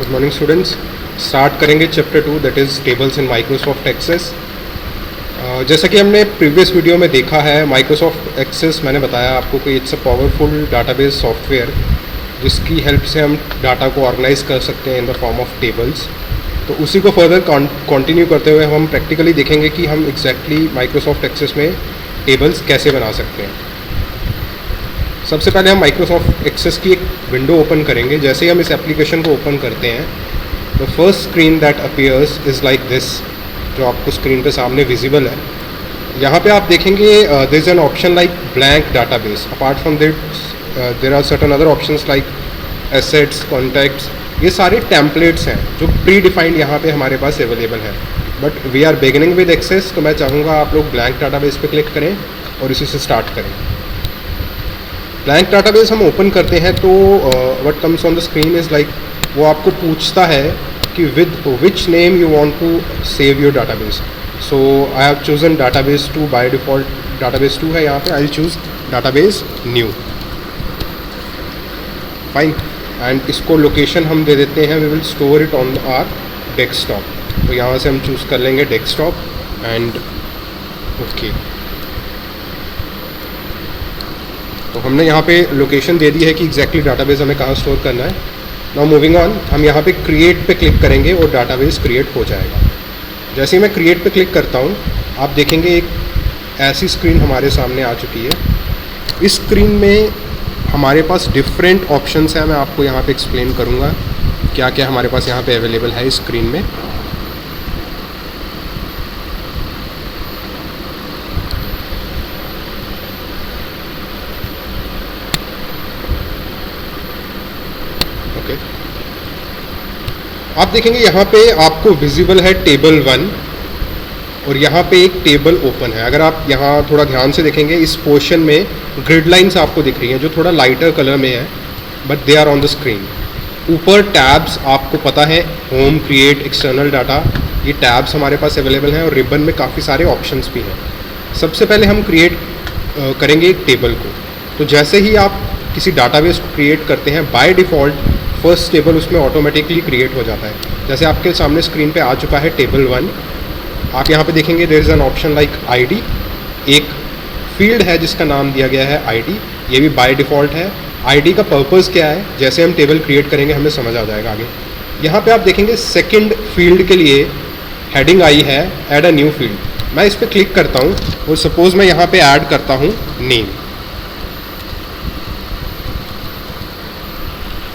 Good morning students. Start करेंगे chapter 2 that is tables in Microsoft Access. जैसा कि हमने प्रीवियस वीडियो में देखा है, माइक्रोसॉफ्ट एक्सेस मैंने बताया आपको कि it's a powerful database software जिसकी हेल्प से हम डाटा को ऑर्गेनाइज कर सकते हैं in the form of tables. तो उसी को फर्दर कंटिन्यू करते हुए हम प्रैक्टिकली देखेंगे कि हम एग्जैक्टली माइक्रोसॉफ्ट एक्सेस में टेबल्स कैसे बना सकते हैं। सबसे पहले हम माइक्रोसॉफ्ट एक्सेस की एक विंडो ओपन करेंगे। जैसे ही हम इस एप्लीकेशन को ओपन करते हैं, the first screen that appears is like this, जो आपको स्क्रीन पे सामने विजिबल है। यहाँ पे आप देखेंगे there is an option like blank database. Apart from this there are certain other options like assets, contacts. ये सारे टेम्पलेट्स हैं जो प्री डिफाइंड यहाँ पे हमारे पास अवेलेबल है। But we are beginning with Access, तो मैं चाहूँगा आप लोग ब्लैंक डाटाबेस पे क्लिक करें और इसी से स्टार्ट करें। ब्लैंक डाटाबेस हम ओपन करते हैं तो what comes on the screen is like, वो आपको पूछता है कि with which name you want to save your database. So I have chosen database 2, by default database 2 है यहाँ पे। I will choose database new, fine. And इसको location हम दे देते हैं, we will store it on our desktop. तो यहाँ से हम चूज़ कर लेंगे डेस्कटॉप एंड ओके। तो हमने यहाँ पे लोकेशन दे दी है कि एग्जैक्टली डाटाबेस हमें कहाँ स्टोर करना है। नाउ मूविंग ऑन, हम यहाँ पे क्रिएट पे क्लिक करेंगे और डाटाबेस क्रिएट हो जाएगा। जैसे ही मैं क्रिएट पे क्लिक करता हूँ, आप देखेंगे एक ऐसी स्क्रीन हमारे सामने आ चुकी है। इस स्क्रीन में हमारे पास डिफरेंट ऑप्शंस हैं। मैं आपको यहाँ पे एक्सप्लेन करूँगा क्या क्या हमारे पास यहाँ पे अवेलेबल है इस स्क्रीन में। आप देखेंगे यहाँ पे आपको विजिबल है टेबल 1 और यहाँ पे एक टेबल ओपन है। अगर आप यहाँ थोड़ा ध्यान से देखेंगे, इस पोर्शन में ग्रिड लाइंस आपको दिख रही हैं जो थोड़ा लाइटर कलर में है, but they are on the screen. ऊपर टैब्स आपको पता है, होम, क्रिएट, एक्सटर्नल डाटा, ये टैब्स हमारे पास अवेलेबल हैं और रिबन में काफ़ी सारे ऑप्शंस भी हैं। सबसे पहले हम क्रिएट करेंगे एक टेबल को। तो जैसे ही आप किसी डाटाबेस को क्रिएट करते हैं, बाय डिफ़ॉल्ट फर्स्ट टेबल उसमें ऑटोमेटिकली क्रिएट हो जाता है। जैसे आपके सामने स्क्रीन पे आ चुका है टेबल 1। आप यहाँ पे देखेंगे there is an option like ID. एक फील्ड है जिसका नाम दिया गया है आईडी, ये भी बाय डिफ़ॉल्ट है। आईडी का पर्पज़ क्या है, जैसे हम टेबल क्रिएट करेंगे हमें समझ आ जाएगा आगे। यहाँ पे आप देखेंगे सेकेंड फील्ड के लिए हेडिंग आई है, ऐड अ न्यू फील्ड। मैं इस पर क्लिक करता हूँ और सपोज़ मैं यहाँ पे ऐड करता हूँ नेम,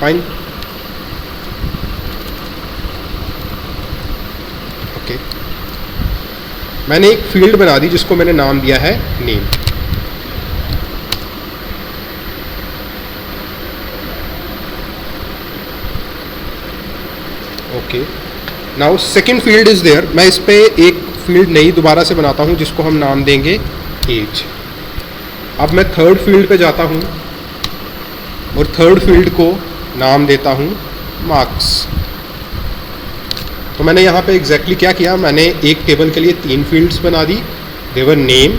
फाइन। मैंने एक फील्ड बना दी जिसको मैंने नाम दिया है name. Okay, now second field is there. मैं इस पे एक फील्ड नई दोबारा से बनाता हूं जिसको हम नाम देंगे एज। अब मैं थर्ड फील्ड पे जाता हूं और थर्ड फील्ड को नाम देता हूं मार्क्स। तो मैंने यहाँ पे एग्जैक्टली क्या किया, मैंने एक टेबल के लिए 3 फील्ड्स बना दी। Their name,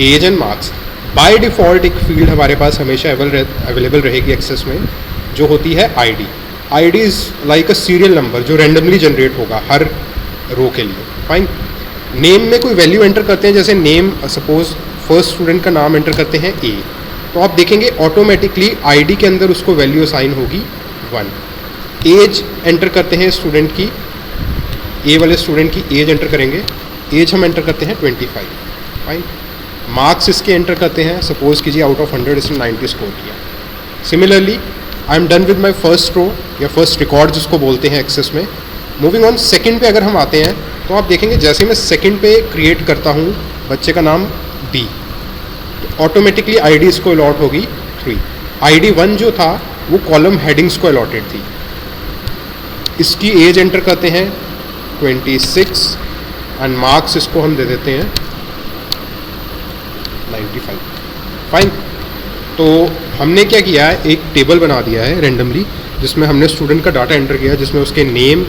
age and marks. By default एक फील्ड हमारे पास हमेशा अवेलेबल रहेगी एक्सेस में, जो होती है ID. ID is like a serial number जो रैंडमली जनरेट होगा हर रो के लिए, फाइन। नेम में कोई वैल्यू एंटर करते हैं, जैसे नेम सपोज फर्स्ट स्टूडेंट का नाम एंटर करते हैं ए, तो आप देखेंगे ऑटोमेटिकली आईडी के अंदर उसको वैल्यू असाइन होगी 1। एज एंटर करते हैं स्टूडेंट की, ए वाले स्टूडेंट की एज एंटर करेंगे, एज हम एंटर करते हैं 25, फाइन। मार्क्स इसके एंटर करते हैं, सपोज कीजिए आउट ऑफ 100 इसने 90 स्कोर किया। Similarly I am done with my first row या फर्स्ट रिकॉर्ड जिसको बोलते हैं एक्सेस में। मूविंग ऑन, सेकंड पे अगर हम आते हैं तो आप देखेंगे जैसे मैं सेकंड पे क्रिएट करता हूँ बच्चे का नाम बी, तो ऑटोमेटिकली आईडी इसको अलॉट होगी 3। आईडी 1 जो था वो कॉलम हेडिंग्स को अलॉटेड थी। इसकी एज एंटर करते हैं 26 एंड मार्क्स इसको हम दे देते हैं 95, फाइन। तो हमने क्या किया है, एक टेबल बना दिया है रेंडमली जिसमें हमने स्टूडेंट का डाटा एंटर किया, जिसमें उसके नेम,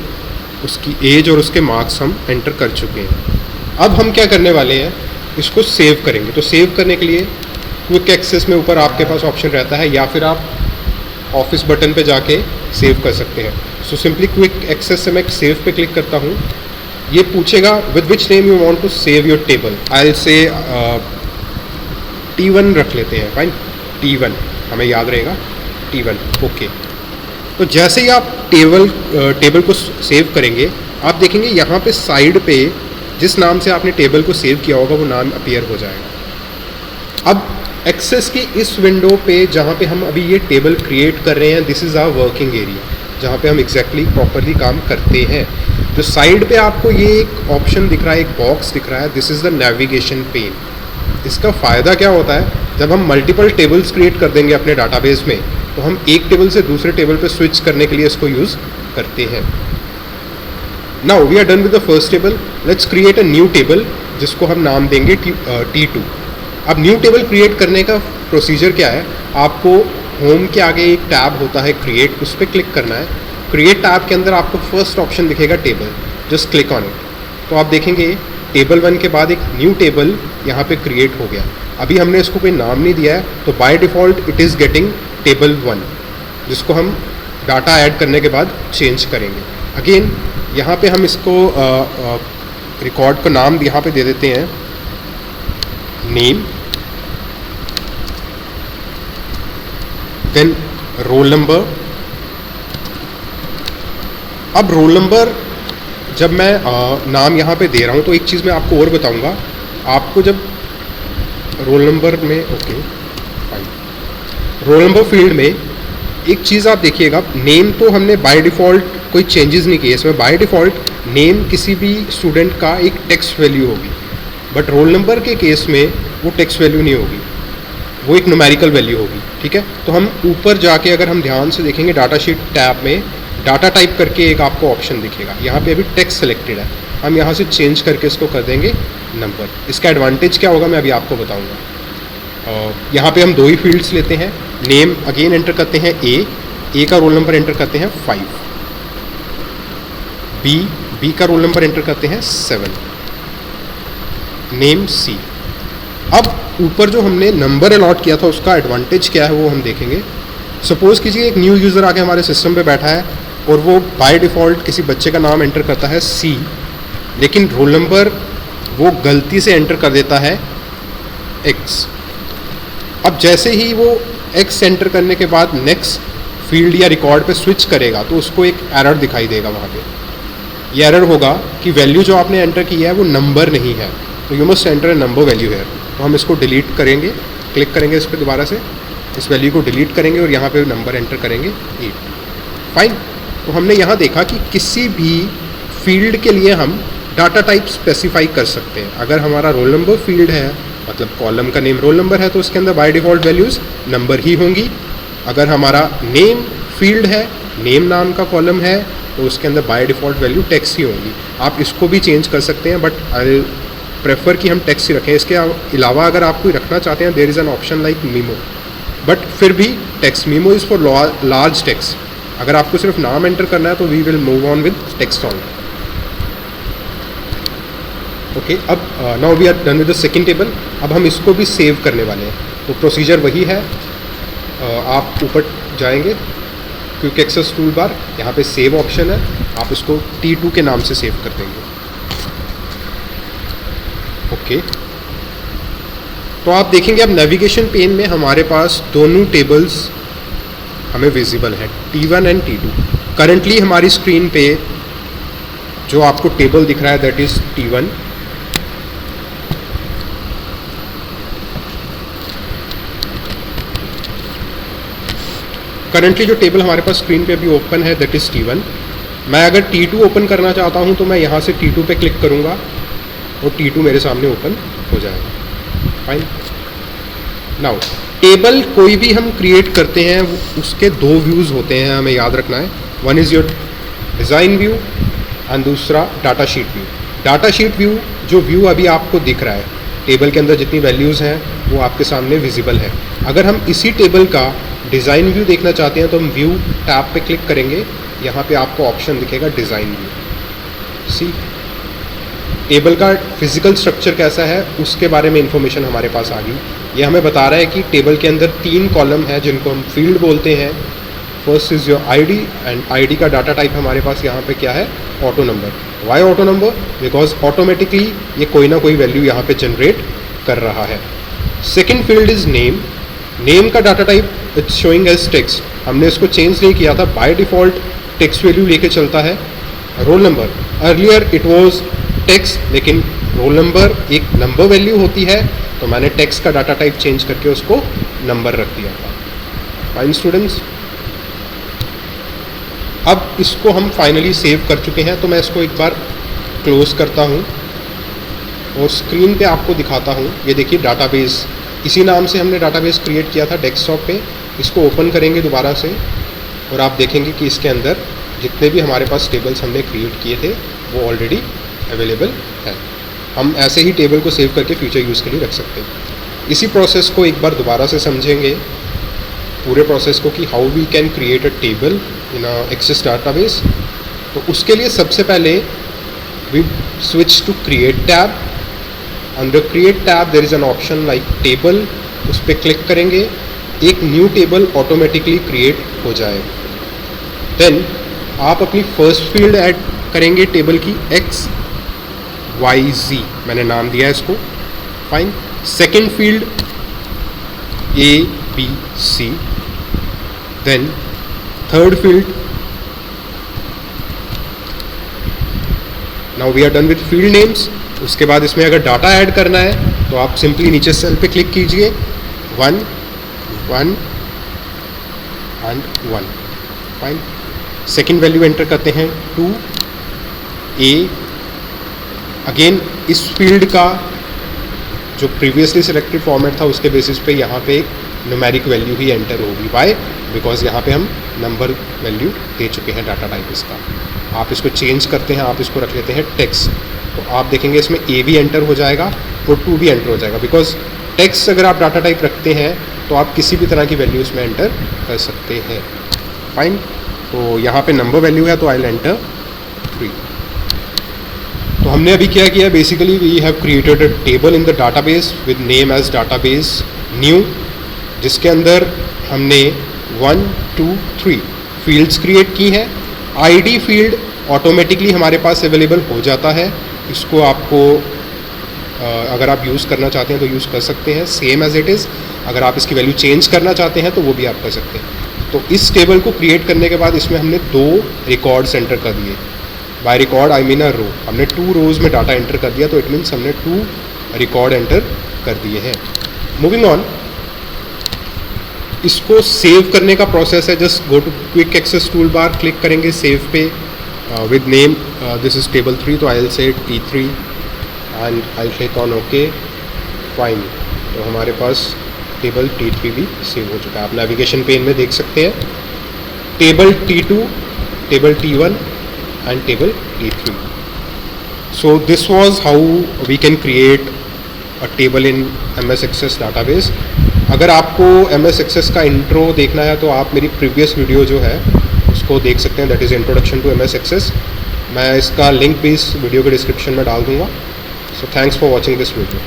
उसकी एज और उसके मार्क्स हम एंटर कर चुके हैं। अब हम क्या करने वाले हैं, इसको सेव करेंगे। तो सेव करने के लिए क्विक एक्सेस में ऊपर आपके पास ऑप्शन रहता है, या फिर आप ऑफिस बटन पे जाके सेव कर सकते हैं। सो सिंपली क्विक एक्सेस से मैं सेव पे क्लिक करता हूँ। ये पूछेगा with which name you want to save your table. I will say T1 रख लेते हैं, फाइन, T1 हमें याद रहेगा, T1 ओके। तो जैसे ही आप टेबल को सेव करेंगे, आप देखेंगे यहाँ पे साइड पे जिस नाम से आपने टेबल को सेव किया होगा वो नाम अपीयर हो जाएगा। अब एक्सेस की इस विंडो पे जहाँ पे हम अभी ये टेबल क्रिएट कर रहे हैं, this is our working area जहाँ पे हम एग्जैक्टली प्रॉपरली काम करते हैं। जो साइड पे आपको ये एक ऑप्शन दिख रहा है, एक बॉक्स दिख रहा है, this is the navigation pane. इसका फ़ायदा क्या होता है, जब हम मल्टीपल टेबल्स क्रिएट कर देंगे अपने डाटाबेस में, तो हम एक टेबल से दूसरे टेबल पे स्विच करने के लिए इसको यूज़ करते हैं। Now we are done with the first table, let's create a new table जिसको हम नाम देंगे T2। अब न्यू टेबल क्रिएट करने का प्रोसीजर क्या है, आपको होम के आगे एक टैब होता है क्रिएट, उस पर क्लिक करना है। क्रिएट टैब के अंदर आपको फर्स्ट ऑप्शन दिखेगा table, just click on it. तो आप देखेंगे टेबल 1 के बाद एक न्यू टेबल यहाँ पे क्रिएट हो गया। अभी हमने इसको कोई नाम नहीं दिया है, तो by default it is getting table 1, जिसको हम डाटा ऐड करने के बाद चेंज करेंगे। अगेन यहाँ पे हम इसको रिकॉर्ड का नाम यहाँ पे दे देते हैं नेम, देन रोल नंबर। अब रोल नंबर जब मैं नाम यहाँ पे दे रहा हूँ, तो एक चीज़ मैं आपको और बताऊँगा। आपको जब रोल नंबर में, okay fine, roll number field में एक चीज़ आप देखिएगा, नेम तो हमने बाय डिफ़ॉल्ट कोई चेंजेस नहीं किए इसमें। बाय डिफ़ॉल्ट नेम किसी भी स्टूडेंट का एक टेक्स्ट वैल्यू होगी, बट रोल नंबर के केस में वो टेक्स्ट वैल्यू नहीं होगी, वो एक न्यूमेरिकल वैल्यू होगी, ठीक है। तो हम ऊपर जाके अगर हम ध्यान से देखेंगे डाटा शीट टैब में डाटा टाइप करके एक आपको ऑप्शन दिखेगा, यहाँ पे अभी टेक्स्ट सेलेक्टेड है, हम यहाँ से चेंज करके इसको कर देंगे नंबर। इसका एडवांटेज क्या होगा मैं अभी आपको बताऊँगा। यहाँ पे हम 2 ही फील्ड्स लेते हैं, नेम अगेन एंटर करते हैं ए का रोल नंबर एंटर करते हैं 5, बी का रोल नंबर एंटर करते हैं 7, नेम सी। अब ऊपर जो हमने नंबर अलॉट किया था उसका एडवांटेज क्या है वो हम देखेंगे। सपोज़ कीजिए एक न्यू यूज़र आके हमारे सिस्टम पे बैठा है और वो बाय डिफ़ॉल्ट किसी बच्चे का नाम एंटर करता है सी, लेकिन रोल नंबर वो गलती से एंटर कर देता है एक्स। अब जैसे ही वो एक्स एंटर करने के बाद नेक्स्ट फील्ड या रिकॉर्ड पे स्विच करेगा तो उसको एक एरर दिखाई देगा वहाँ पे। ये एरर होगा कि वैल्यू जो आपने एंटर की है वो नंबर नहीं है, तो you must enter a number value है। तो हम इसको डिलीट करेंगे, क्लिक करेंगे इस पर दोबारा से, इस वैल्यू को डिलीट करेंगे और यहाँ पे नंबर एंटर करेंगे 8, फाइन। तो हमने यहाँ देखा कि किसी भी फील्ड के लिए हम डाटा टाइप स्पेसिफाई कर सकते हैं। अगर हमारा रोल नंबर फील्ड है, मतलब कॉलम का नेम रोल नंबर है, तो उसके अंदर बाय डिफ़ॉल्ट वैल्यूज़ नंबर ही होंगी। अगर हमारा नेम फील्ड है, नेम नाम का कॉलम है, तो उसके अंदर बाय डिफ़ॉल्ट वैल्यू टेक्स्ट ही होंगी। आप इसको भी चेंज कर सकते हैं, बट आई प्रेफर कि हम टेक्स्ट ही रखें। इसके अलावा अगर आप कोई रखना चाहते हैं, there is an option like memo, but फिर भी text, memo is for large text. अगर आपको सिर्फ नाम एंटर करना है तो we will move on with text on. Okay, अब now we are done with the second table. अब हम इसको भी सेव करने वाले हैं, तो प्रोसीजर वही है। आप ऊपर जाएंगे, क्विक एक्सेस टूल बार, यहाँ पे सेव ऑप्शन है, आप इसको T2 के नाम से सेव कर देंगे। ओके, तो आप देखेंगे अब नेविगेशन पेन में हमारे पास दोनों टेबल्स हमें विजिबल है, T1 एंड T2। करंटली हमारी स्क्रीन पे जो आपको टेबल दिख रहा है दैट इज़ T1। करंटली जो टेबल हमारे पास स्क्रीन पे अभी ओपन है दैट इज़ T1। मैं अगर T2 ओपन करना चाहता हूँ तो मैं यहाँ से T2 पे क्लिक करूँगा और T2 मेरे सामने ओपन हो जाएगा, फाइन। नाउ टेबल कोई भी हम क्रिएट करते हैं उसके 2 व्यूज़ होते हैं, हमें याद रखना है। One is your design view and दूसरा data sheet view. Data sheet view, जो व्यू अभी आपको दिख रहा है, टेबल के अंदर जितनी वैल्यूज़ हैं वो आपके सामने विजिबल है। अगर हम इसी टेबल का डिज़ाइन व्यू देखना चाहते हैं तो हम व्यू टैब पे क्लिक करेंगे, यहाँ पे आपको ऑप्शन दिखेगा डिज़ाइन व्यू। सी, टेबल का फिजिकल स्ट्रक्चर कैसा है उसके बारे में इंफॉर्मेशन हमारे पास आ गई। ये हमें बता रहा है कि टेबल के अंदर 3 कॉलम है जिनको हम फील्ड बोलते हैं, first is your ID, and ID का डाटा टाइप हमारे पास यहाँ पे क्या है, auto number. Why auto number? Because automatically ये कोई ना कोई वैल्यू यहाँ पे जनरेट कर रहा है। Second field is name. Name का data type it's showing as text, हमने इसको चेंज नहीं किया था, बाय डिफ़ॉल्ट टेक्स्ट वैल्यू लेके चलता है। Roll number, earlier it was text, लेकिन रोल नंबर एक नंबर वैल्यू होती है, तो मैंने टेक्स्ट का डाटा टाइप चेंज करके उसको नंबर रख दिया था। फाइन स्टूडेंट्स, अब इसको हम फाइनली सेव कर चुके हैं, तो मैं इसको एक बार क्लोज करता हूँ और स्क्रीन पे आपको दिखाता हूँ। ये देखिए डाटाबेस, इसी नाम से हमने डाटाबेस क्रिएट किया था डेस्कटॉप पे। इसको ओपन करेंगे दोबारा से और आप देखेंगे कि इसके अंदर जितने भी हमारे पास टेबल्स हमने क्रिएट किए थे वो ऑलरेडी अवेलेबल है। हम ऐसे ही टेबल को सेव करके फ्यूचर यूज़ के लिए रख सकते हैं। इसी प्रोसेस को एक बार दोबारा से समझेंगे, पूरे प्रोसेस को, कि how we can create a table in a Access database. तो उसके लिए सबसे पहले we switch to create tab. Under create tab there is an option like table, उस पर क्लिक करेंगे, एक न्यू टेबल ऑटोमेटिकली क्रिएट हो जाएगा। देन आप अपनी फर्स्ट फील्ड ऐड करेंगे टेबल की XYZ, मैंने नाम दिया है इसको, fine. Second field ABC, then third field, now we are done with field names. उसके बाद इसमें अगर डाटा ऐड करना है तो आप सिंपली नीचे सेल पे क्लिक कीजिए, 1 1 and 1, fine. Second value enter करते हैं 2A। अगेन इस फील्ड का जो प्रीवियसली सिलेक्टेड फॉर्मेट था उसके बेसिस पे यहाँ पे एक न्यूमेरिक वैल्यू ही एंटर होगी। वाई? बिकॉज यहाँ पे हम नंबर वैल्यू दे चुके हैं डाटा टाइप इसका। आप इसको चेंज करते हैं, आप इसको रख लेते हैं टेक्स्ट, तो आप देखेंगे इसमें A भी एंटर हो जाएगा और 2 भी एंटर हो जाएगा। बिकॉज टेक्स्ट अगर आप डाटा टाइप रखते हैं तो आप किसी भी तरह की वैल्यू इसमें एंटर कर सकते हैं, फाइन। तो यहाँ पे नंबर वैल्यू है तो आई विल एंटर 3। तो हमने अभी क्या किया, basically we have created a table in the database with name as database new, जिसके अंदर हमने 1 2 3 फील्ड्स क्रिएट की हैं। आईडी फील्ड ऑटोमेटिकली हमारे पास अवेलेबल हो जाता है, इसको आपको अगर आप यूज़ करना चाहते हैं तो यूज़ कर सकते हैं, सेम एज इट इज़। अगर आप इसकी वैल्यू चेंज करना चाहते हैं तो वो भी आप कर सकते हैं। तो इस टेबल को क्रिएट करने के बाद इसमें हमने 2 रिकॉर्ड्स एंटर कर दिए। बाय रिकॉर्ड आई मीन अ रो, हमने 2 रोज़ में डाटा एंटर कर दिया, तो इट मीन्स हमने 2 रिकॉर्ड एंटर कर दिए हैं। मूविंग ऑन, इसको सेव करने का प्रोसेस है। Just go to quick access toolbar, click करेंगे सेव पे with name, this is table 3, तो I will say T3 and I will click on okay, fine. तो हमारे पास टेबल T3 भी सेव हो चुका है। आप नेविगेशन पेन में देख सकते हैं table T2, table T1 and table T3। So this was how we can create a table in MS Access database. अगर आपको MS Access का इंट्रो देखना है तो आप मेरी प्रीवियस वीडियो जो है उसको देख सकते हैं, that is introduction to MS Access। मैं इसका लिंक भी इस वीडियो के डिस्क्रिप्शन में डाल दूँगा। So thanks for watching this video.